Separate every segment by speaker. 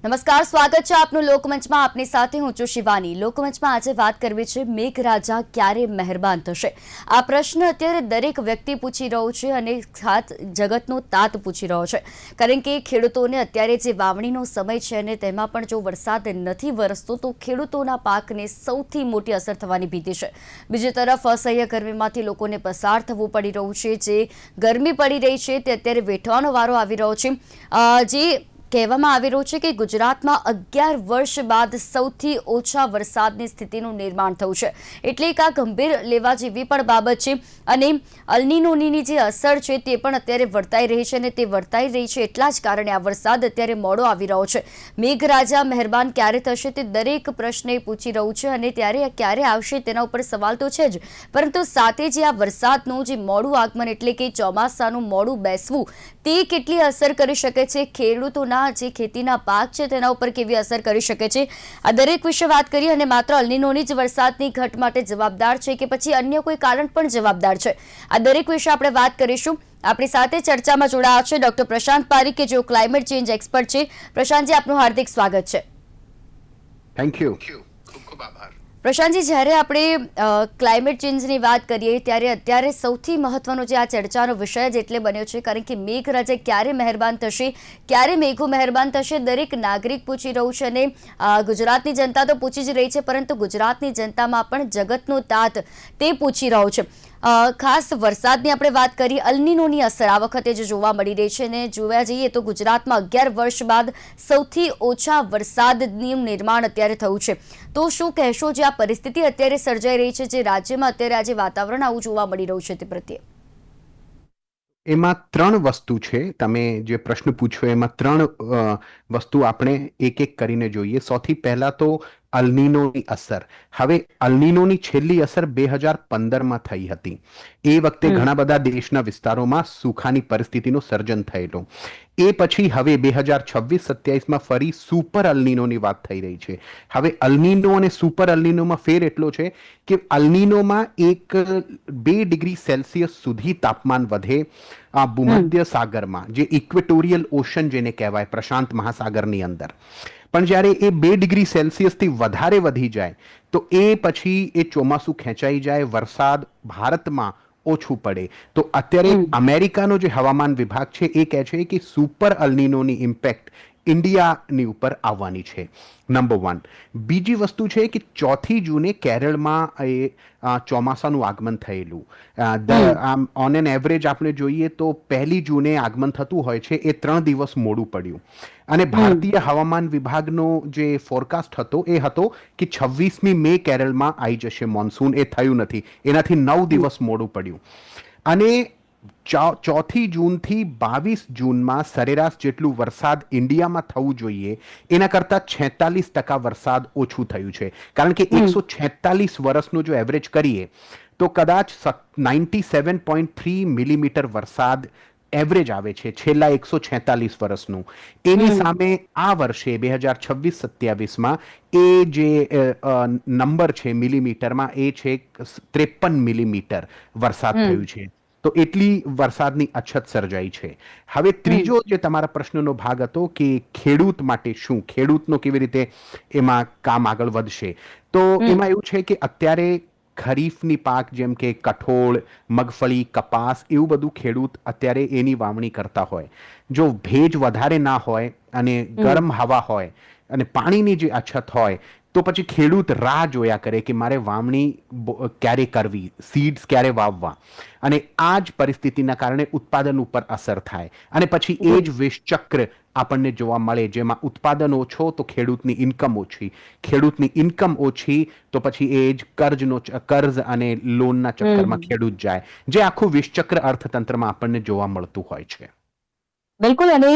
Speaker 1: નમસ્કાર, સ્વાગત છે આપનું લોકમંચમાં. આપની સાથે હું છું શિવાની. લોકમંચમાં આજે વાત કરવી છે, મેઘરાજા ક્યારે મહેરબાન થશે? આ પ્રશ્ન અત્યારે દરેક વ્યક્તિ પૂછી રહ્યો છે અને ખાસ જગતનો તાત પૂછી રહ્યો છે, કારણ કે ખેડૂતોને અત્યારે જે વાવણીનો સમય છે અને તેમાં પણ જો વરસાદ નથી વરસતો તો ખેડૂતોના પાકને સૌથી મોટી અસર થવાની ભીતિ છે. બીજી તરફ અસહ્ય ગરમીમાંથી લોકોને પસાર થવું પડી રહ્યું છે. જે ગરમી પડી રહી છે તે અત્યારે વેઠવાનો વારો આવી રહ્યો છે. જે કહેવામાં આવી રહ્યું છે કે ગુજરાતમાં 11 વર્ષ બાદ સૌથી ઓછા વરસાદની સ્થિતિનું નિર્માણ થયું છે, એટલે કે આ ગંભીર લેવા જેવી પણ બાબત છે. અને અલ્નીનોની જે અસર છે તે પણ અત્યારે વર્તાઈ રહી છે અને તે વર્તાઈ રહી છે એટલા જ કારણે આ વરસાદ અત્યારે મોડો આવી રહ્યો છે. મેઘરાજા મહેરબાન ક્યારે થશે તે દરેક પ્રશ્ન પૂછી રહ્યું છે અને ત્યારે ક્યારે આવશે તેના ઉપર સવાલ તો છે જ, પરંતુ સાથે જે આ વરસાદનું જે મોડું આગમન એટલે કે ચોમાસાનું મોડું બેસવું તે કેટલી અસર કરી શકે છે, ખેડૂતોના જે ખેતીના પાક છે તેના ઉપર કેવી અસર કરી શકે છે, આ દરેક વિશે વાત કરીએ. અને માત્ર અલ્નીનોની જ વરસાદની ઘટ માટે જવાબદાર છે કે પછી અન્ય કોઈ કારણ પણ જવાબદાર છે, આ દરેક વિશે આપણે વાત કરીશું. આપણી સાથે ચર્ચામાં જોડાયા છે ડોક્ટર પ્રશાંત પારીખ, કે જેઓ ક્લાઇમેટ ચેન્જ એક્સપર્ટ છે. પ્રશાંતજી, આપનું હાર્દિક સ્વાગત છે.
Speaker 2: Thank you.
Speaker 3: ખૂબ ખૂબ આભાર.
Speaker 1: પ્રશાંતજી, જ્યારે આપણે ક્લાઇમેટ ચેન્જની વાત કરીએ ત્યારે અત્યારે સૌથી મહત્વનો જે આ ચર્ચાનો વિષય જ એટલે બન્યો છે, કારણ કે મેઘરાજા ક્યારે મહેરબાન થશે, ક્યારે મેઘો મહેરબાન થશે, દરેક નાગરિક પૂછી રહ્યું છે. અને ગુજરાતની જનતા તો પૂછી જ રહી છે, પરંતુ ગુજરાતની જનતામાં પણ જગતનો તાત તે પૂછી રહ્યો છે. ખાસ વરસાદની આપણે વાત કરી, અલ્નીનોની અસર આ વખતે જે જોવા મળી રહી છે અને જોવા જઈએ તો ગુજરાતમાં 11 વર્ષ બાદ સૌથી ઓછા વરસાદનું નિર્માણ અત્યારે થયું છે. તો શું કહેશો, જે આ પરિસ્થિતિ અત્યારે સર્જાઈ રહી છે, જે રાજ્યમાં અત્યારે આજે વાતાવરણ આવું જોવા મળી રહ્યું છે તે પ્રત્યે?
Speaker 2: એમાં 3 વસ્તુ છે. તમે જે પ્રશ્ન પૂછ્યો એમાં 3 વસ્તુ આપણે એક એક કરીને જોઈએ. સૌથી પહેલા તો અલ્નીનોની અસર. હવે અલ્નીનોની છેલ્લી અસર 2015માં થઈ હતી. એ વખતે ઘણા બધા દેશના વિસ્તારોમાં સુખાની પરિસ્થિતિનું સર્જન થયેલું. એ પછી હવે 2026-27માં ફરી સુપર અલ્નીનોની વાત થઈ રહી છે. હવે અલ્નીનો અને સુપર અલ્નીનોમાં ફેર એટલો છે કે અલ્નીનોમાં 2 ડિગ્રી સેલ્સિયસ સુધી તાપમાન વધે આ ભૂમધ્ય સાગરમાં, જે ઇક્વેટોરિયલ ઓશન જેને કહેવાય, પ્રશાંત મહાસાગરની અંદર. પણ જ્યારે એ 2 ડિગ્રી સેલ્સિયસથી વધારે વધી જાય તો એ પછી એ ચોમાસું ખેંચાઈ જાય, વરસાદ ભારતમાં ઓછું પડે. તો અત્યારે અમેરિકાનો જે હવામાન વિભાગ છે એ કહે છે કે સુપર અલ્નીનોની ઇમ્પેક્ટ ઇન્ડિયાની ઉપર આવવાની છે. નંબર 1. બીજી વસ્તુ છે કે 4 જૂને કેરળમાં એ ચોમાસાનું આગમન થયેલું. આમ ઓન એન એવરેજ આપણે જોઈએ તો 1 જૂને આગમન થતું હોય છે, એ 3 દિવસ મોડું પડ્યું. અને ભારતીય હવામાન વિભાગનો જે ફોરકાસ્ટ હતો એ હતો કે 26મી મે કેરળમાં આવી જશે મોન્સૂન. એ થયું નથી, એનાથી 9 દિવસ મોડું પડ્યું. અને 4 જૂનથી 22 જૂનમાં સરેરાશ જેટલું વરસાદ ઇન્ડિયામાં થવું જોઈએ એના કરતાં 46% વરસાદ ઓછું થયું છે. કારણ કે 146 વર્ષનો જો એવરેજ કરીએ તો કદાચ 97.3 મિલીમીટર વરસાદ એવરેજ આવે છે છેલ્લા 146 વર્ષનું. એની સામે આ વર્ષે 2026-27માં એ જે નંબર છે મિલીમીટરમાં એ છે 53 મિલીમીટર વરસાદ થયું છે. તો એટલી વરસાદની અછત સર્જાઈ છે. હવે ત્રીજો જે તમારા પ્રશ્નનો ભાગ હતો કે ખેડૂત માટે શું, ખેડૂતનો કેવી રીતે એમાં કામ આગળ વધશે, તો એમાં એવું છે કે અત્યારે ખરીફની પાક જેમ કે કઠોળ, મગફળી, કપાસ, એવું બધું ખેડૂત અત્યારે એની વાવણી કરતા હોય. જો ભેજ વધારે ના હોય અને ગરમ હવા હોય અને પાણીની જે અછત હોય તો પછી ખેડૂત રાહ જોયા કરે કે મારે વાવણી ક્યારે કરવી, સીડ્સ ક્યારે વાવવા. અને આ જ પરિસ્થિતિના કારણે ઉત્પાદન ઉપર અસર થાય અને પછી એ જ વિષચક્ર આપણને જોવા મળે, જેમાં ઉત્પાદન ઓછો તો ખેડૂતની ઇન્કમ ઓછી, ખેડૂતની ઇન્કમ ઓછી તો પછી એ જ કર્જ અને લોનના ચક્કરમાં ખેડૂત જાય, જે આખું વિષચક્ર અર્થતંત્રમાં આપણને જોવા મળતું હોય છે.
Speaker 1: બિલકુલ. અને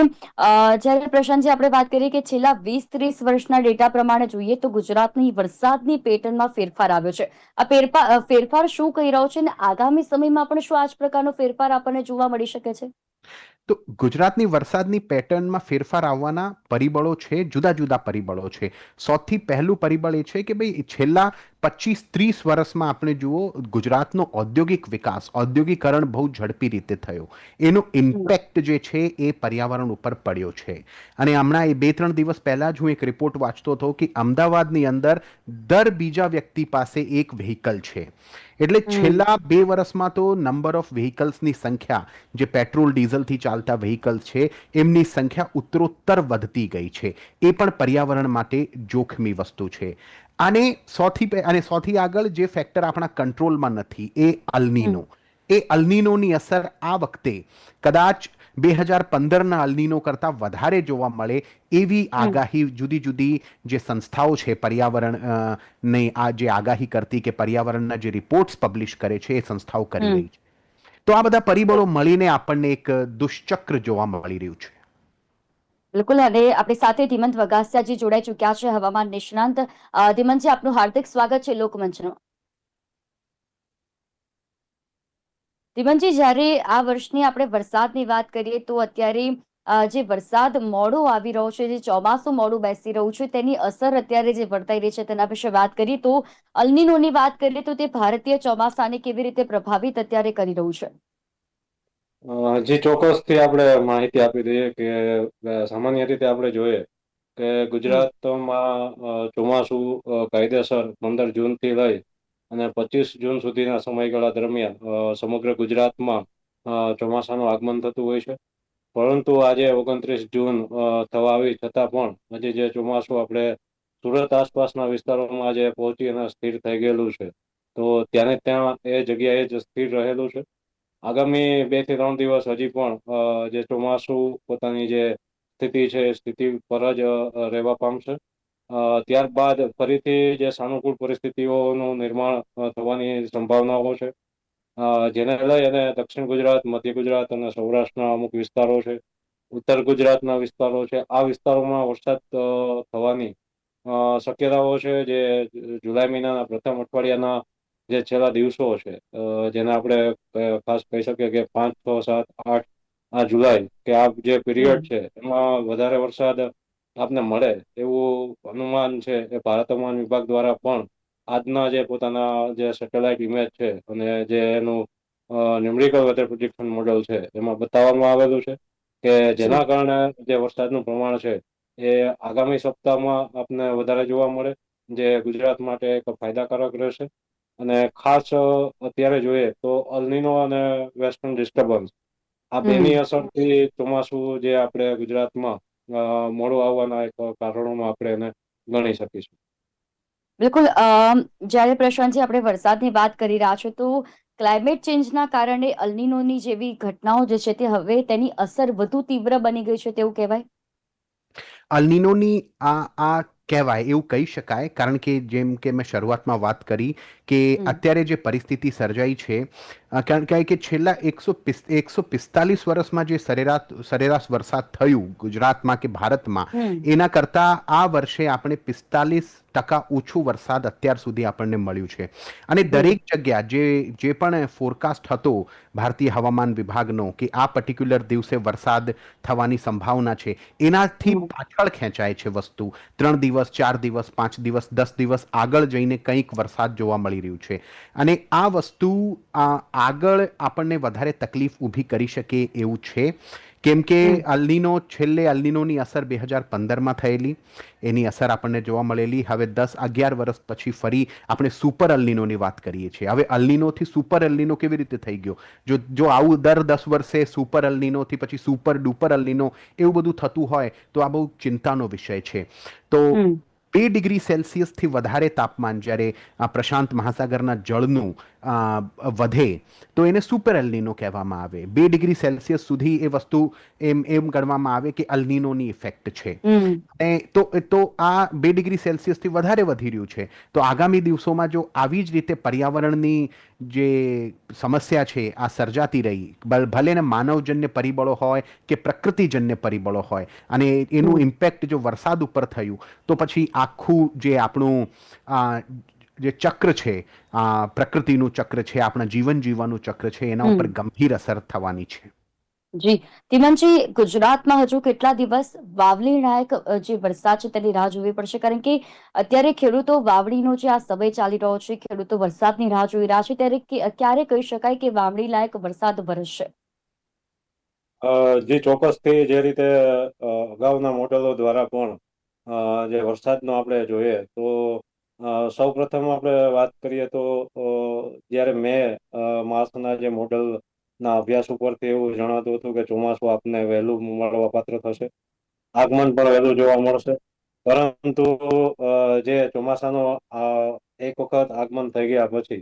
Speaker 1: જ્યારે પ્રશાંતજી આપણે વાત કરીએ કે છેલ્લા 20-30 વર્ષના ડેટા પ્રમાણે જોઈએ તો ગુજરાતની વરસાદની પેટર્નમાં ફેરફાર આવ્યો છે. આ ફેરફાર શું કહી રહ્યો છે અને આગામી સમયમાં પણ શું આ જ પ્રકારનો ફેરફાર આપણને જોવા મળી શકે છે?
Speaker 2: તો ગુજરાતની વરસાદની પેટર્નમાં ફેરફાર આવવાના પરિબળો છે, જુદા જુદા પરિબળો છે. સૌથી પહેલું પરિબળ એ છે કે ભાઈ છેલ્લા 25-30 વર્ષમાં આપણે જુઓ ગુજરાતનો ઔદ્યોગિક વિકાસ ઔદ્યોગિકરણ બહુ ઝડપી રીતે થયો એનો ઇમ્પેક્ટ જે છે એ પર્યાવરણ ઉપર પડ્યો છે અને હમણાં એ 2-3 દિવસ પહેલા જ હું એક રિપોર્ટ વાંચતો હતો કે અમદાવાદની અંદર દર બીજા વ્યક્તિ પાસે એક વ્હીકલ છે એટલે છેલ્લા 2 વર્ષમાં તો નંબર ઓફ વ્હીકલ્સની સંખ્યા જે પેટ્રોલ ડીઝલથી ચાલતા વ્હીકલ્સ છે એમની સંખ્યા ઉત્તરોત્તર વધતી ગઈ છે એ પણ પર્યાવરણ માટે જોખમી વસ્તુ છે અને સૌથી આગળ જે ફેક્ટર આપણા કંટ્રોલમાં નથી એ અલ્નીનો એ અલ્નીનોની અસર આ વખતે કદાચ 2015ના અલ્નીનો કરતાં વધારે જોવા મળે એવી આગાહી જુદી જુદી જે સંસ્થાઓ છે પર્યાવરણ ને આ જે આગાહી કરતી કે પર્યાવરણના જે રિપોર્ટ્સ પબ્લિશ કરે છે એ સંસ્થાઓ કરી રહી છે તો આ બધા પરિબળો મળીને આપણને એક દુષ્ચક્ર જોવા મળી રહ્યું છે.
Speaker 1: બિલકુલ. અને આપણી સાથે ધીમંત વગાસિયાજી જોડાઈ ચુક્યા છે, હવામાન નિષ્ણાંત. ધીમંતજી, આપનું હાર્દિક સ્વાગત છે લોકમંચનો. ધીમંતજી, જ્યારે આ વર્ષની આપણે વરસાદની વાત કરીએ તો અત્યારે જે વરસાદ મોડો આવી રહ્યો છે, જે ચોમાસું મોડું બેસી રહ્યું છે, તેની અસર અત્યારે જે વર્તાઈ રહી છે તેના વિશે વાત કરીએ તો અલ્નીનોની વાત કરીએ તો તે ભારતીય ચોમાસાને કેવી રીતે પ્રભાવિત અત્યારે કરી રહ્યું છે?
Speaker 3: જી ચોક્કસથી આપણે માહિતી આપી દઈએ કે સામાન્ય રીતે આપણે જોઈએ કે ગુજરાતમાં ચોમાસું કાયદેસર 15 જૂનથી લઈ અને 25 જૂન સુધીના સમયગાળા દરમિયાન સમગ્ર ગુજરાતમાં ચોમાસાનું આગમન થતું હોય છે. પરંતુ આજે 29 જૂન થવા આવી છતાં પણ હજી જે ચોમાસું આપણે સુરત આસપાસના વિસ્તારોમાં આજે પહોંચી અને સ્થિર થઈ ગયેલું છે, તો ત્યાં એ જગ્યાએ જ સ્થિર રહેલું છે. આગામી 2 થી 3 દિવસ હજી પણ જે ચોમાસું પોતાની જે સ્થિતિ છે એ સ્થિતિ પર જ રહેવા પામશે. ત્યારબાદ ફરીથી જે સાનુકૂળ પરિસ્થિતિઓનું નિર્માણ થવાની સંભાવનાઓ છે, જેને લઈ અને દક્ષિણ ગુજરાત, મધ્ય ગુજરાત અને સૌરાષ્ટ્રના અમુક વિસ્તારો છે, ઉત્તર ગુજરાતના વિસ્તારો છે, આ વિસ્તારોમાં વરસાદ થવાની શક્યતાઓ છે. જે જુલાઈ મહિનાના પ્રથમ અઠવાડિયાના જે છેલ્લા દિવસો છે, જેને આપણે ખાસ કહી શકીએ કે 5, 6, 7, 8 આ જુલાઈ કે આ જે પીરિયડ છે એમાં વધારે વરસાદ આપને મળે એવું અનુમાન છે એ ભારત હવામાન વિભાગ દ્વારા પણ આજના જે પોતાના જે સેટેલાઇટ ઇમેજ છે અને જે એનું ન્યુમેરિકલ વેધર પ્રિડિક્શન મોડેલ છે એમાં બતાવવામાં આવેલું છે કે જેના કારણે જે વરસાદનું પ્રમાણ છે એ આગામી સપ્તાહમાં આપને વધારે જોવા મળે, જે ગુજરાત માટે એક ફાયદાકારક રહેશે. અને ખાસ અત્યારે જોઈએ તો અલ્નીનો અને વેસ્ટર્ન ડિસ્ટર્બન્સ આ બેની અસરથી ચોમાસું જે આપણે ગુજરાતમાં મોડું આવવાના એક કારણોમાં આપણે એને ગણી શકીશું.
Speaker 1: બિલકુલ. જ્યારે પ્રશાંતજી આપણે વરસાદની વાત કરી રહ્યા છો તો ક્લાઇમેટ ચેન્જના કારણે અલ્નીનોની જેવી ઘટનાઓ જે છે તે હવે તેની અસર વધુ તીવ્ર બની ગઈ છે તેવું કહેવાય?
Speaker 2: અલ્નીનોની આ કહેવાય એવું કહી શકાય, કારણ કે જેમ કે મેં શરૂઆતમાં વાત કરી કે અત્યારે જે પરિસ્થિતિ સર્જાઈ છે, કારણ કે છેલ્લા 145 વર્ષમાં જે સરેરાશ વરસાદ થયું ગુજરાતમાં કે ભારતમાં એના કરતાં આ વર્ષે આપણે 45% ઓછું વરસાદ અત્યાર સુધી આપણને મળ્યું છે. અને દરેક જગ્યા જે પણ ફોરકાસ્ટ હતો ભારતીય હવામાન વિભાગનો કે આ પર્ટિક્યુલર દિવસે વરસાદ થવાની સંભાવના છે એનાથી પાછળ ખેંચાય છે વસ્તુ. 3 દિવસ, 4 દિવસ, 5 દિવસ, 10 દિવસ આગળ જઈને કંઈક વરસાદ જોવા મળી રહ્યું છે. અને આ વસ્તુ આગળ આપણને વધારે તકલીફ ઊભી કરી શકે એવું છે, કેમ કે અલ્નીનોની અસર 2015માં થયેલી, એની અસર આપણને જોવા મળેલી. હવે 10-11 વર્ષ પછી ફરી આપણે સુપર અલ્નીનોની વાત કરીએ છીએ. હવે અલ્નીનોથી સુપર અલ્નીનો કેવી રીતે થઈ ગયો? જો આવું દર 10 વર્ષે સુપર અલ્નીનોથી પછી સુપર ડુપર અલ્નીનો એવું બધું થતું હોય તો આ બહુ ચિંતાનો વિષય છે. તો 2 ડિગ્રી સેલ્સિયસથી વધારે તાપમાન જ્યારે પ્રશાંત મહાસાગરના જળનું વધે તો એને સુપર અલ્નીનો કહેવામાં આવે. 2 ડિગ્રી સેલ્સિયસ સુધી એ વસ્તુ એમ ગણવામાં આવે કે અલ્નીનોની ઇફેક્ટ છે. તો આ 2 ડિગ્રી સેલ્સિયસથી વધારે વધી રહ્યું છે. તો આગામી દિવસોમાં જો આવી જ રીતે પર્યાવરણની જે સમસ્યા છે આ સર્જાતી રહી, ભલે ને માનવજન્ય પરિબળો હોય કે પ્રકૃતિજન્ય પરિબળો હોય, અને એનું ઇમ્પેક્ટ જો વરસાદ ઉપર થયું તો પછી આખું જે આપણું જે ચક્ર છે, પ્રકૃતિનું ચક્ર છે, આપણા જીવન જીવવાનું ચક્ર છે, એના ઉપર ગંભીર અસર થવાની છે.
Speaker 1: જી, ધીમનજી, ગુજરાતમાં હજુ કેટલા દિવસ વાવણી લાયક જે વરસાદ છે તેની રાહ જોવી પડશે? કારણ કે અત્યારે ખેડૂતો વાવણીનો જે આ સમય ચાલી રહ્યો છે, ખેડૂતો વરસાદની રાહ જોઈ રહ્યા છે, ત્યારે ક્યારે કહી શકાય કે વાવણી લાયક વરસાદ વરસશે?
Speaker 3: જે ચોક્કસથી જે રીતે અગાઉના મોડેલો દ્વારા પણ જે વરસાદનો આપણે જોઈએ તો સૌ પ્રથમ આપણે વાત કરીએ તો જ્યારે મે માસના જે મોડલના અભ્યાસ ઉપરથી એવું જણાતું હતું કે ચોમાસું આપને વહેલું મળવા પાત્ર થશે, આગમન પણ વહેલું જોવા મળશે. પરંતુ જે ચોમાસાનો એક વખત આગમન થઈ ગયા પછી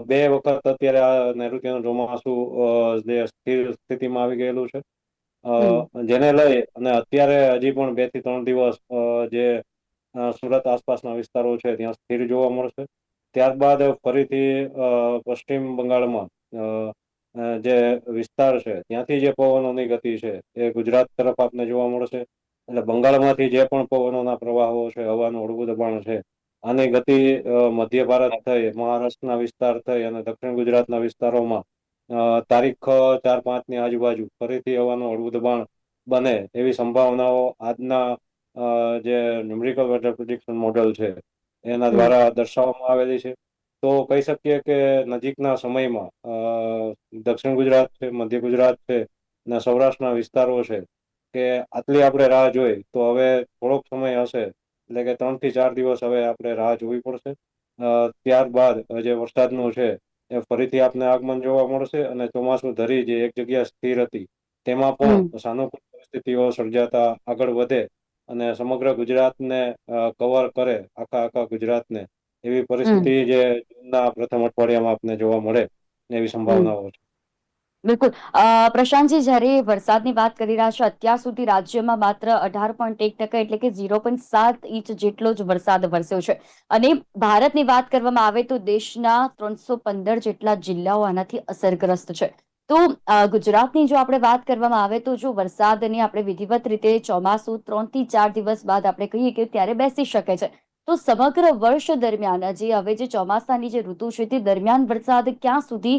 Speaker 3: બે વખત અત્યારે આ નૈઋત્યનું ચોમાસું જે સ્થિર સ્થિતિમાં આવી ગયેલું છે,
Speaker 1: હમ.
Speaker 3: જેને લઈ અને અત્યારે હજી પણ 2 થી 3 દિવસ જે સુરત આસપાસના વિસ્તારો છે ત્યાં સ્થિર જોવા મળશે. ત્યારબાદ ફરીથી પશ્ચિમ બંગાળમાં જે વિસ્તાર છે ત્યાંથી જે પવનોની ગતિ છે એ ગુજરાત તરફ આપને જોવા મળશે. એટલે બંગાળમાંથી જે પણ પવનોના પ્રવાહો છે, હવાનું હળવું દબાણ છે, આની ગતિ મધ્ય ભારત થઈ, મહારાષ્ટ્રના વિસ્તાર થઈ અને દક્ષિણ ગુજરાતના વિસ્તારોમાં તારીખ 4-5ની આજુબાજુ ફરીથી હવાનું હળવું દબાણ બને એવી સંભાવનાઓ આજના જે ન્યુમેરિકલ વેધર પ્રિડિક્શન મોડેલ છે એના
Speaker 1: હમ.
Speaker 3: દ્વારા દર્શાવવામાં આવેલી છે. તો કહી શકીએ કે નજીકના સમયમાં દક્ષિણ ગુજરાત છે, મધ્ય ગુજરાત છે અને સૌરાષ્ટ્રના વિસ્તારો છે કે આટલી આપણે રાહ જોઈ તો હવે થોડોક સમય હશે, એટલે કે 3 થી 4 દિવસ હવે આપણે રાહ જોવી પડશે. ત્યારબાદ જે વરસાદનું છે એ ફરીથી આપને આગમન જોવા મળશે અને ચોમાસું ધરી જે એક જગ્યા સ્થિર હતી તેમાં
Speaker 1: હમ.
Speaker 3: પણ સાનુકૂળ પરિસ્થિતિઓ સર્જાતા આગળ વધે અને સમગ્ર ગુજરાતને કવર કરે, આખા ગુજરાતને, એવી
Speaker 1: હમ.
Speaker 3: પરિસ્થિતિ જે જૂનના પ્રથમ અઠવાડિયામાં આપને જોવા મળે એવી
Speaker 1: હમ.
Speaker 3: સંભાવનાઓ છે.
Speaker 1: બિલકુલ. પ્રશાંતજી, જ્યારે વરસાદની વાત કરી રહ્યા છો, અત્યાર સુધી રાજ્યમાં માત્ર 18.1% એટલે કે 0.7 ઇંચ જેટલો જ વરસાદ વરસ્યો છે. અને ભારતની વાત કરવામાં આવે તો દેશના 315 જેટલા જિલ્લાઓ આનાથી અસરગ્રસ્ત છે. તો ગુજરાતની જો આપણે વાત કરવામાં આવે તો જો વરસાદની આપણે વિધિવત રીતે ચોમાસું 3 થી 4 દિવસ બાદ આપણે કહીએ કે ત્યારે બેસી શકે છે, તો સમગ્ર વર્ષ દરમિયાન હવે જે ચોમાસાની જે ઋતુ છે તે દરમિયાન વરસાદ ક્યાં સુધી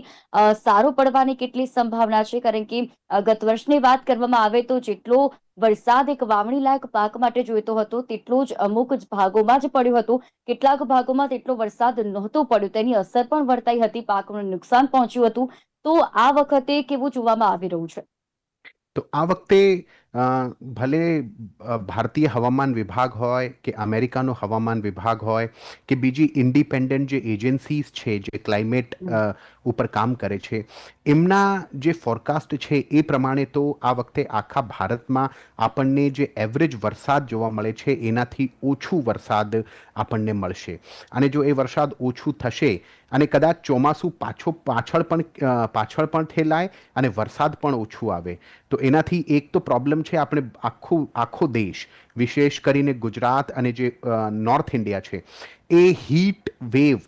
Speaker 1: સારો પડવાની કેટલી સંભાવના છે? કારણ કે ગત વર્ષની વાત કરવામાં આવે તો જેટલો વરસાદ એક વાવણી લાયક પાક માટે જોઈતો હતો તેટલો જ અમુક જ ભાગોમાં જ પડ્યો હતો. કેટલાક ભાગોમાં તેટલો વરસાદ નહોતો પડ્યો, તેની અસર પણ વર્તાઈ હતી, પાકનું નુકસાન પહોંચ્યું હતું. તો આ વખતે કેવું જોવામાં આવી રહ્યું છે?
Speaker 2: તો આ વખતે ભલે ભારતીય હવામાન વિભાગ હોય કે અમેરિકાનો હવામાન વિભાગ હોય કે બીજી ઇન્ડિપેન્ડન્ટ જે એજન્સીઝ છે જે ક્લાઇમેટ
Speaker 1: હમ.
Speaker 2: ઉપર કામ કરે છે, એમના જે ફોરકાસ્ટ છે એ પ્રમાણે તો આ વખતે આખા ભારતમાં આપણને જે એવરેજ વરસાદ જોવા મળે છે એનાથી ઓછું વરસાદ આપણને મળશે. અને જો એ વરસાદ ઓછું થશે અને કદાચ ચોમાસું પાછળ પણ ઠેલાય અને વરસાદ પણ ઓછું આવે તો એનાથી એક તો પ્રોબ્લેમ છે, આપણે આખો દેશ, વિશેષ કરીને ગુજરાત અને જે નોર્થ ઇન્ડિયા છે એ હીટ વેવ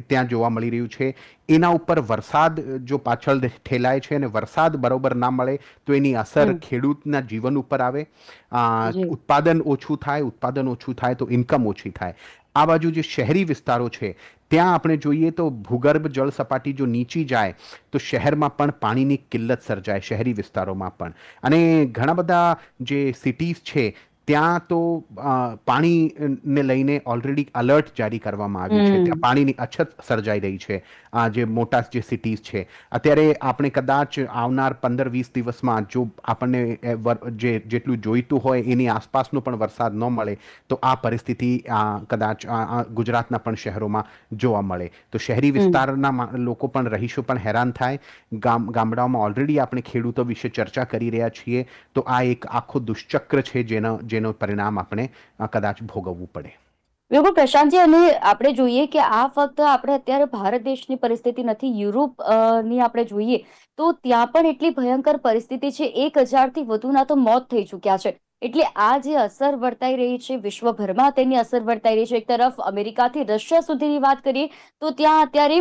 Speaker 2: ત્યાં જોવા મળી રહ્યું છે. એના ઉપર વરસાદ જો પાછળ ઠેલાય છે અને વરસાદ બરોબર ના મળે તો એની અસર
Speaker 1: હમ.
Speaker 2: ખેડૂતના જીવન ઉપર આવે.
Speaker 1: જી.
Speaker 2: ઉત્પાદન ઓછું થાય તો ઇન્કમ ઓછી થાય. આ બાજુ જે શહેરી વિસ્તારો છે ત્યાં આપણે જોઈએ તો ભૂગર્ભ જળ સપાટી જો નીચી જાય તો શહેરમાં પણ પાણીની કિલ્લત સર્જાય, શહેરી વિસ્તારોમાં પણ. અને ઘણા બધા જે સિટીઝ છે ત્યાં તો પાણીને લઈને ઓલરેડી અલર્ટ જારી કરવામાં આવ્યું છે. ત્યાં
Speaker 1: હમ.
Speaker 2: પાણીની અછત સર્જાઈ રહી છે. આ જે મોટા જે સિટીઝ છે અત્યારે આપણે કદાચ આવનાર 15-20 દિવસમાં જો આપણને જેટલું જોઈતું હોય એની આસપાસનો પણ વરસાદ ન મળે તો આ પરિસ્થિતિ કદાચ ગુજરાતના પણ શહેરોમાં જોવા મળે. તો શહેરી
Speaker 1: હમ.
Speaker 2: વિસ્તારના લોકો પણ, રહીશો પણ હેરાન થાય. ગામડાઓમાં ઓલરેડી આપણે ખેડૂતો વિશે ચર્ચા કરી રહ્યા છીએ. તો આ એક આખો દુષ્ચક્ર છે જેનો પરિણામ આપણે કદાચ ભોગવવું પડે.
Speaker 1: બિલકુલ પ્રશાંતજી, અને આપણે જોઈએ કે આ ફક્ત આપણે અત્યારે ભારત દેશની પરિસ્થિતિ નથી, યુરોપ ની આપણે જોઈએ તો ત્યાં પણ એટલી ભયંકર પરિસ્થિતિ છે. 1,000થી વધુના તો મોત થઈ ચુક્યા છે. એટલે આ જે અસર વર્તાઈ રહી છે વિશ્વભરમાં, તેની અસર વર્તાઈ રહી છે. એક તરફ અમેરિકાથી રશિયા સુધીની વાત કરીએ તો ત્યાં અત્યારે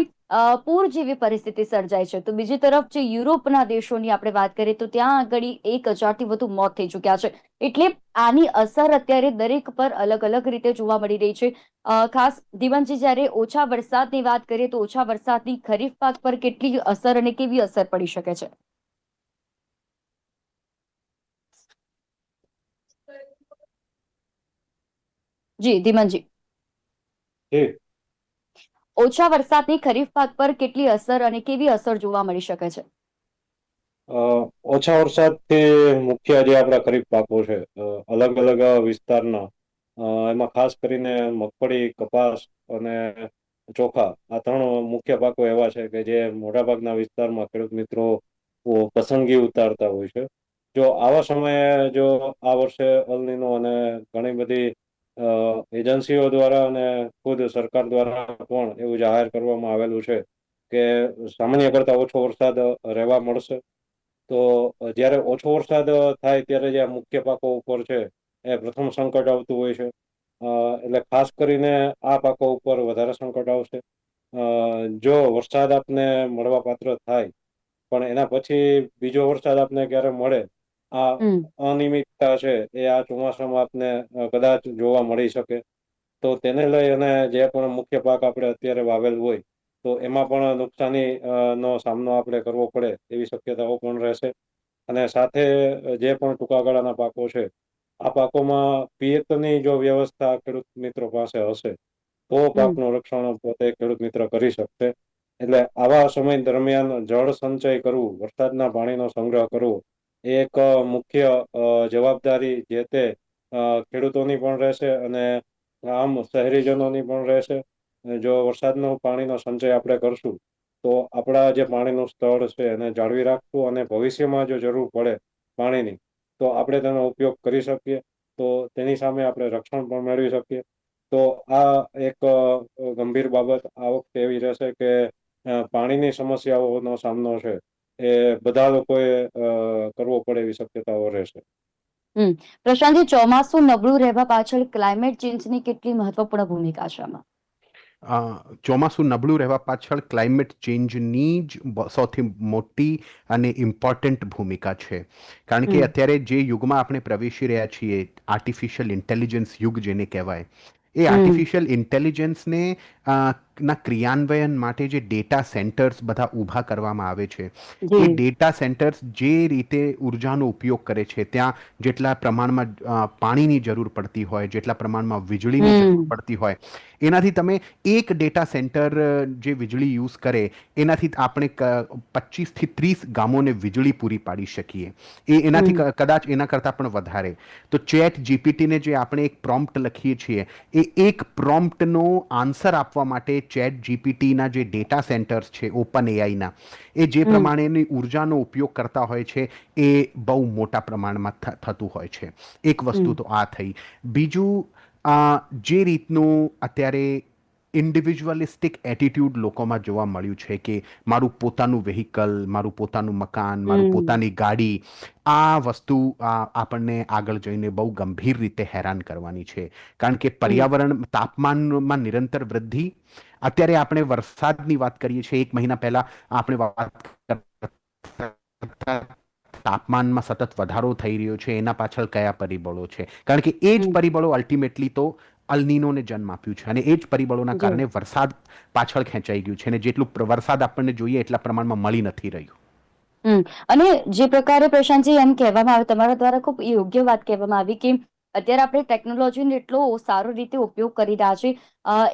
Speaker 1: પૂર જેવી પરિસ્થિતિ સર્જાય છે, તો બીજી તરફ જે યુરોપના દેશોની આપણે વાત કરીએ તો ત્યાં આગળ 1,000થી વધુ મોત થઈ ચુક્યા છે. એટલે આની અસર અત્યારે દરેક પર અલગ અલગ રીતે જોવા મળી રહી છે. ખાસ દીવનજી, જ્યારે ઓછા વરસાદની વાત કરીએ તો ઓછા વરસાદની ખરીફ પાક પર કેટલી અસર અને કેવી અસર પડી શકે છે? જી ધીમનજી,
Speaker 3: જી.
Speaker 1: ઓછા વરસાદની ખરીફ પાક પર કેટલી અસર અને કેવી અસર જોવા મળી શકે છે?
Speaker 3: ઓછા વરસાદથી મુખ્ય જે આપણા ખરીફ પાકો છે, અલગ અલગ વિસ્તારના, એમાં ખાસ કરીને મગફળી, કપાસ અને ચોખા, આ ત્રણ મુખ્ય પાકો એવા છે કે જે મોટાભાગના વિસ્તારમાં ખેડૂત મિત્રો પસંદગી ઉતારતા હોય છે. જો આવા સમયે જો આ વર્ષે અલ નીનો અને ઘણી બધી એજન્સીઓ દ્વારા અને ખુદ સરકાર દ્વારા પણ એવું જાહેર કરવામાં આવેલું છે કે સામાન્ય કરતા ઓછો વરસાદ રહેવા મળશે. તો જ્યારે ઓછો વરસાદ થાય ત્યારે જે મુખ્ય પાકો ઉપર છે એ પ્રથમ સંકટ આવતું હોય છે. એટલે ખાસ કરીને આ પાકો ઉપર વધારે સંકટ આવશે. જો વરસાદ આપને મળવા પાત્ર થાય પણ એના પછી બીજો વરસાદ આપને ક્યારે મળે, આ
Speaker 1: હમ
Speaker 3: અનિયમિતતા છે એ આ ચોમાસામાં આપને કદાચ જોવા મળી શકે. તો તેને લઈ અને જે પણ મુખ્ય પાક આપણે અત્યારે વાવેલ હોય તો એમાં પણ નુકસાની નો સામનો આપણે કરવો પડે એવી શક્યતાઓ પણ રહેશે. અને સાથે જે પણ ટૂંકા ગાળાના પાકો છે, આ પાકોમાં પિયતની જો વ્યવસ્થા ખેડૂત મિત્રો પાસે હશે તો
Speaker 1: હમ
Speaker 3: પાકનું રક્ષણ પોતે ખેડૂત મિત્ર કરી શકશે. એટલે આવા સમય દરમિયાન જળ સંચય કરવું, વરસાદના પાણીનો સંગ્રહ કરવો, એ એક મુખ્ય જવાબદારી જે તે ખેડૂતોની પણ રહેશે અને આમ શહેરીજનોની પણ રહેશે. જો વરસાદનો પાણીનો સંચય આપણે કરશું તો આપણા જે પાણીનું સ્તર છે એને જાળવી રાખવું અને ભવિષ્યમાં જો જરૂર પડે પાણીની તો આપણે તેનો ઉપયોગ કરી શકીએ. તો તેની સામે આપણે રક્ષણ પણ મેળવી શકીએ. તો આ એક ગંભીર બાબત આ વખતે એવી રહેશે કે પાણીની સમસ્યાઓનો સામનો છે એ બધા લોકોએ કરવો પડે એવી શક્યતાઓ રહેશે.
Speaker 1: હમ પ્રશાંતજી, ચોમાસું નબળું રહેવા પાછળ ક્લાઇમેટ ચેન્જની કેટલી મહત્વપૂર્ણ ભૂમિકા છે આમાં?
Speaker 2: ચોમાસું નબળું રહેવા પાછળ ક્લાઇમેટ ચેન્જની જ સૌથી મોટી અને ઇમ્પોર્ટન્ટ ભૂમિકા છે. કારણ કે
Speaker 1: હમ
Speaker 2: અત્યારે જે યુગમાં આપણે પ્રવેશી રહ્યા છીએ, આર્ટિફિશિયલ ઇન્ટેલિજન્સ યુગ જેને કહેવાય, એ
Speaker 1: હમ
Speaker 2: આર્ટિફિશિયલ ઇન્ટેલિજન્સને ના ક્રિયાન્વયન માટે જે ડેટા સેન્ટર્સ બધા ઊભા કરવામાં આવે છે, એ
Speaker 1: જી
Speaker 2: ડેટા સેન્ટર્સ જે રીતે ઉર્જાનો ઉપયોગ કરે છે, ત્યાં જેટલા પ્રમાણમાં પાણીની જરૂર પડતી હોય, જેટલા પ્રમાણમાં વીજળીની જરૂર
Speaker 1: હમ
Speaker 2: પડતી હોય, એનાથી તમે એક ડેટા સેન્ટર જે વીજળી યુઝ કરે એનાથી આપણે 25 થી 30 ગામોને વીજળી પૂરી પાડી શકીએ. એનાથી
Speaker 1: હમ
Speaker 2: કદાચ એના કરતાં પણ વધારે. તો ચેટ જીપીટીને જે આપણે એક પ્રોમ્પ્ટ લખીએ છીએ, એ એક પ્રોમ્પ્ટનો આન્સર આપવા માટે ચેટ જીપીટીના જે ડેટા સેન્ટર્સ છે ઓપન એઆઈના, એ જે
Speaker 1: હમ
Speaker 2: પ્રમાણેની ઉર્જાનો ઉપયોગ કરતા હોય છે એ બહુ મોટા પ્રમાણમાં થતું હોય છે. એક વસ્તુ
Speaker 1: હમ
Speaker 2: તો આ થઈ. બીજું, જે રીતનું અત્યારે ઇન્ડિવિજ્યુઅલિસ્ટિક એટીટ્યૂડ લોકોમાં જોવા મળ્યું છે કે મારું પોતાનું વેહિકલ, મારું પોતાનું મકાન, મારું
Speaker 1: હમ
Speaker 2: પોતાની ગાડી, આ વસ્તુ આપણને આગળ જઈને બહુ ગંભીર રીતે હેરાન કરવાની છે. કારણ કે
Speaker 1: હમ
Speaker 2: પર્યાવરણ તાપમાનમાં નિરંતર વૃદ્ધિ, અત્યારે આપણે વરસાદની વાત કરીએ છીએ, 1 મહિના પહેલા આપણે વાત તાપમાનમાં સતત વધારો થઈ રહ્યો છે, એના પાછળ કયા પરિબળો છે? કારણ કે એ જ
Speaker 1: હમ
Speaker 2: પરિબળો અલ્ટિમેટલી તો અલ્નીનોને જન્મ આપ્યું છે અને એ જ પરિબળોના
Speaker 1: જી
Speaker 2: કારણે વરસાદ પાછળ ખેંચાઈ ગયું છે અને જેટલું વરસાદ આપણને જોઈએ એટલા પ્રમાણમાં મળી નથી રહ્યું.
Speaker 1: અને જે પ્રકારે પ્રશાંતજી એમ કહેવામાં આવે, તમારા દ્વારા ખૂબ યોગ્ય વાત કહેવામાં આવી કે અત્યારે આપણે ટેકનોલોજીનો એટલો સારો રીતે ઉપયોગ કરી રહ્યા છે.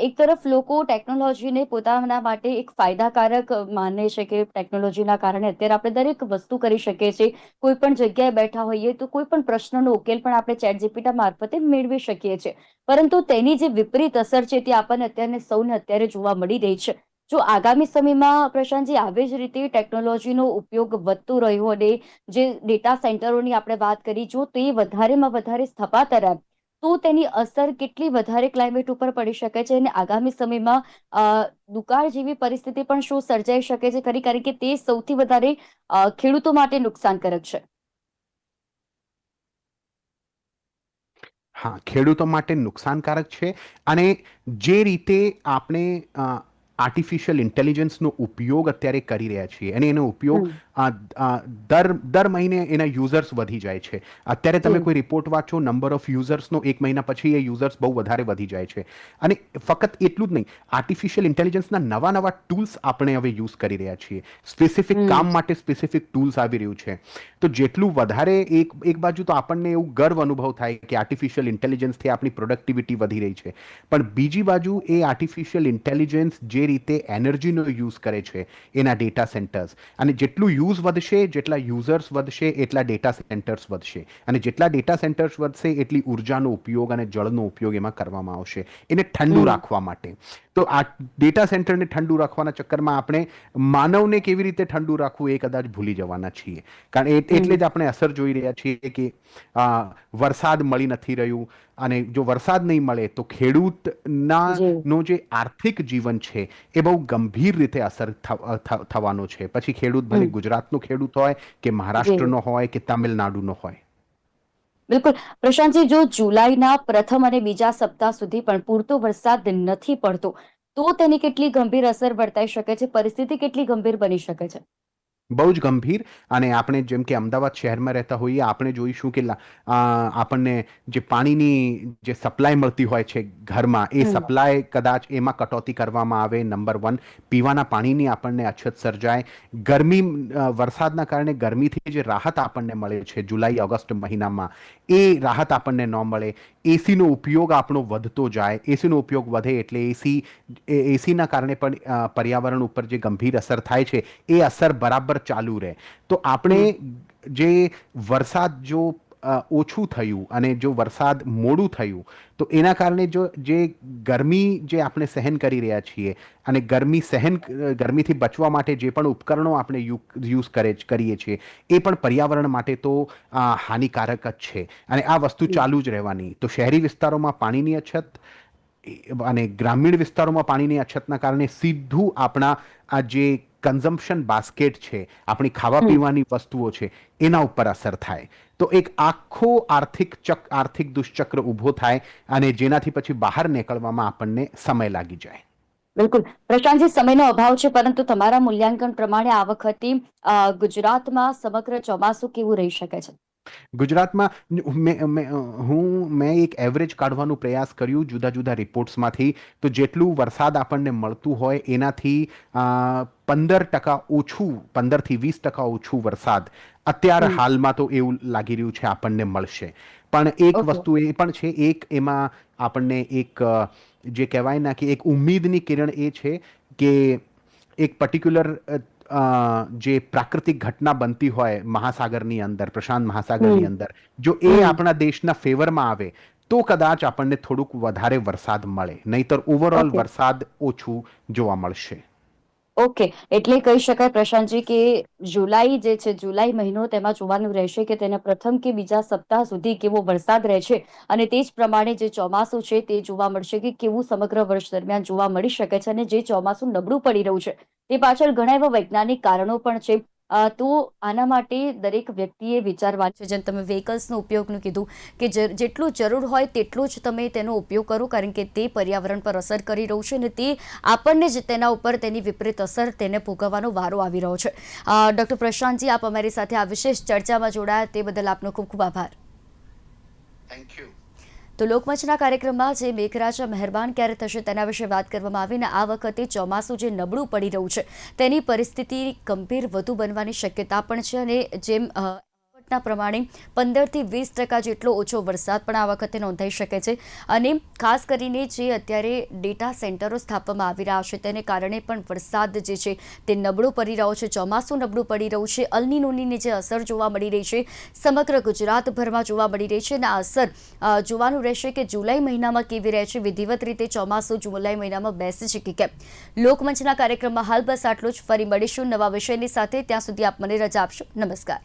Speaker 1: એક તરફ લોકો ટેકનોલોજીને પોતાના માટે એક ફાયદાકારક માને છે કે ટેકનોલોજીના કારણે અત્યારે આપણે દરેક વસ્તુ કરી શકીએ છીએ. કોઈ પણ જગ્યાએ બેઠા હોઈએ તો કોઈ પણ પ્રશ્નનો ઉકેલ પણ આપણે ચેટ જીપીટી મારફતે મેળવી શકીએ છીએ. પરંતુ તેની જે વિપરીત અસર છે તે આપણને અત્યારે સૌને અત્યારે જોવા મળી રહી છે. જો આગામી સમયમાં પ્રશાંતજી આવી જ રીતે ટેકનોલોજીનો ઉપયોગ વધતો રહ્યો અને જે ડેટા સેન્ટરોની આપણે વાત કરી, જો તે વધારેમાં વધારે સ્થપાતા રહે તો તેની અસર કેટલી વધારે ક્લાઇમેટ ઉપર પડી શકે છે અને આગામી સમયમાં દુકાળ જેવી પરિસ્થિતિ પણ શું સર્જાઈ શકે છે ખરી? કારણ કે તે સૌથી વધારે ખેડૂતો માટે નુકસાનકારક છે.
Speaker 2: હા, ખેડૂતો માટે નુકસાનકારક છે. અને જે રીતે આપણે આર્ટિફિશિયલ ઇન્ટેલિજન્સનો ઉપયોગ અત્યારે કરી રહ્યા છીએ અને એનો ઉપયોગ દર મહિને એના યુઝર્સ વધી જાય છે. અત્યારે તમે કોઈ રિપોર્ટ વાંચો, નંબર ઓફ યુઝર્સનો 1 મહિના પછી એ યુઝર્સ બહુ વધારે વધી જાય છે. અને ફક્ત એટલું જ નહીં, આર્ટિફિશિયલ ઇન્ટેલિજન્સના નવા ટૂલ્સ આપણે હવે યુઝ કરી રહ્યા છીએ. સ્પેસિફિક કામ માટે સ્પેસિફિક ટૂલ્સ આવી રહ્યું છે. તો જેટલું વધારે એક બાજુ તો આપણને એવું ગર્વ અનુભવ થાય કે આર્ટિફિશિયલ ઇન્ટેલિજન્સથી આપણી પ્રોડક્ટિવિટી વધી રહી છે, પણ બીજી બાજુ એ આર્ટિફિશિયલ ઇન્ટેલિજન્સ જે રીતે એનર્જીનો યુઝ કરે છે એના ડેટા સેન્ટર્સ, અને જેટલું યુઝ વધશે, જેટલા યુઝર્સ વધશે એટલા ડેટા સેન્ટર્સ વધશે, અને જેટલા ડેટા સેન્ટર્સ વધશે એટલી ઉર્જાનો ઉપયોગ અને જળનો ઉપયોગ એમાં કરવામાં આવશે એને ઠંડુ રાખવા માટે. તો આ ડેટા સેન્ટરને ઠંડુ રાખવાના ચક્કરમાં આપણે માનવને કેવી રીતે ઠંડુ રાખવું એ કદાચ ભૂલી જવાના છીએ. કારણ એટલે જ આપણે અસર જોઈ રહ્યા છીએ કે વરસાદ મળી નથી રહ્યું, અને જો વરસાદ નહીં મળે તો ખેડૂતનો જે આર્થિક જીવન છે એ બહુ ગંભીર રીતે અસર થવાનો છે. પછી ખેડૂત ભલે ગુજરાતનો ખેડૂત હોય કે મહારાષ્ટ્રનો હોય કે તામિલનાડુનો હોય.
Speaker 1: બિલકુલ. પ્રશાંતજી, જો જુલાઈના પ્રથમ અને બીજા સપ્તાહ સુધી પણ પૂરતો વરસાદ નથી પડતો તો તેની કેટલી ગંભીર અસર વર્તાઈ શકે છે? પરિસ્થિતિ કેટલી ગંભીર બની શકે છે?
Speaker 2: બહુ જ ગંભીર. અને આપણે જેમ કે અમદાવાદ શહેરમાં રહેતા હોઈએ, આપણે જોઈશું કે આપણને જે પાણીની જે સપ્લાય મળતી હોય છે ઘરમાં, એ સપ્લાય કદાચ એમાં કટોતી કરવામાં આવે. નંબર 1, પીવાના પાણીની આપણને અછત સર્જાય. વરસાદના કારણે ગરમીથી જે રાહત આપણને મળે છે જુલાઈ ઓગસ્ટ મહિનામાં, એ રાહત આપણને ન મળે. એસીનો ઉપયોગ આપણો વધતો જાય. એસીનો ઉપયોગ વધે એટલે એસીના કારણે પણ પર્યાવરણ ઉપર જે ગંભીર અસર થાય છે એ અસર બરાબર ચાલુ રહે. તો આપણે જે વરસાદ જો ઓછું થયું અને જો વરસાદ મોડું થયું તો એના કારણે જે ગરમી જે આપણે સહન કરી રહ્યા છીએ, અને ગરમીથી બચવા માટે જે પણ ઉપકરણો આપણે યુઝ કરીએ છીએ એ પણ પર્યાવરણ માટે તો હાનિકારક જ છે, અને આ વસ્તુ ચાલુ જ રહેવાની. તો શહેરી વિસ્તારોમાં પાણીની અછત અને ગ્રામીણ વિસ્તારોમાં પાણીની અછતના કારણે સીધું આપણા આ જે કન્ઝમ્પશન બાસ્કેટ છે, આપણી ખાવા પીવાની વસ્તુઓ છે, એના ઉપર અસર થાય. તો એક આખો આર્થિક દુષ્ચક્ર ઊભો થાય, અને જેનાથી પછી બહાર નીકળવામાં આપણને સમય લાગી જાય.
Speaker 1: બિલકુલ. પ્રશાંતજી, સમયનો અભાવ છે, પરંતુ તમારા મૂલ્યાંકન પ્રમાણે આ વખતે ગુજરાતમાં સમગ્ર ચોમાસું કેવું રહી શકે છે?
Speaker 2: ગુજરાતમાં મેં એક એવરેજ કાઢવાનો પ્રયાસ કર્યું જુદા જુદા રિપોર્ટ્સમાંથી. તો જેટલું વરસાદ આપણને મળતું હોય એનાથી 15% ઓછું, 15થી 20% ઓછું વરસાદ અત્યારે હાલમાં તો એવું લાગી રહ્યું છે આપણને મળશે. પણ એક વસ્તુ એ પણ છે, એમાં આપણને એક જે કહેવાય ને કે એક ઉમ્મીદની કિરણ એ છે કે એક પર્ટિક્યુલર જે પ્રાકૃતિક ઘટના બનતી હોય મહાસાગરની અંદર, પ્રશાંત મહાસાગરની અંદર, જો એ આપણા દેશના ફેવરમાં આવે તો કદાચ આપણને થોડુંક વધારે વરસાદ મળે, નહીતર ઓવરઓલ વરસાદ ઓછું જોવા મળશે.
Speaker 1: ઓકે. એટલે કહી શકાય પ્રશાંતજી કે જુલાઈ જે છે, જુલાઈ મહિનો, તેમાં જોવાનું રહેશે કે તેના પ્રથમ કે બીજા સપ્તાહ સુધી કેવો વરસાદ રહે છે, અને તે જ પ્રમાણે જે ચોમાસું છે તે જોવા મળશે કે કેવું સમગ્ર વર્ષ દરમિયાન જોવા મળી શકે છે. અને જે ચોમાસું નબળું પડી રહ્યું છે તે પાછળ ઘણા એવા વૈજ્ઞાનિક કારણો પણ છે. તો આના માટે દરેક વ્યક્તિએ વિચારવાનું છે. જેમ તમે વ્હીકલ્સનો ઉપયોગનું કીધું કે જેટલું જરૂર હોય તેટલું જ તમે તેનો ઉપયોગ કરો, કારણ કે તે પર્યાવરણ પર અસર કરી રહ્યું છે, અને તે આપણને જ તેના ઉપર તેની વિપરીત અસર તેને ભોગવવાનો વારો આવી રહ્યો છે. ડૉક્ટર પ્રશાંતજી, આપ અમારી સાથે આ વિશેષ ચર્ચામાં જોડાયા તે બદલ આપનો ખૂબ ખૂબ આભાર.
Speaker 2: Thank you.
Speaker 1: તો લોકમંચના કાર્યક્રમમાં જે મેઘરાજા મહેરબાન ક્યારે થશે તેના વિશે વાત કરવામાં આવીને આ વખતે ચોમાસું જે નબળું પડી રહ્યું છે તેની પરિસ્થિતિ ગંભીર વધુ બનવાની શક્યતા પણ છે, અને જેમ ના પ્રમાણે 15થી 20% જેટલો ઓછો વરસાદ પણ આ વખતે નોંધાઈ શકે છે. અને ખાસ કરીને જે અત્યારે ડેટા સેન્ટરો સ્થાપવામાં આવી રહ્યા છે તેને કારણે પણ વરસાદ જે છે તે નબળો પડી રહ્યો છે, ચોમાસું નબળું પડી રહ્યું છે. અલ નીનોની જે અસર જોવા મળી રહી છે સમગ્ર ગુજરાતભરમાં જોવા મળી રહી છે, અને આ અસર જોવાનું રહેશે કે જુલાઈ મહિનામાં કેવી રહે છે. વિધિવત રીતે ચોમાસું જુલાઈ મહિનામાં બેસે છે કે કેમ. લોકમંચના કાર્યક્રમમાં હાલ બસ આટલું જ. ફરી મળીશું નવા વિષયની સાથે. ત્યાં સુધી આપ મને રજા આપશો. નમસ્કાર.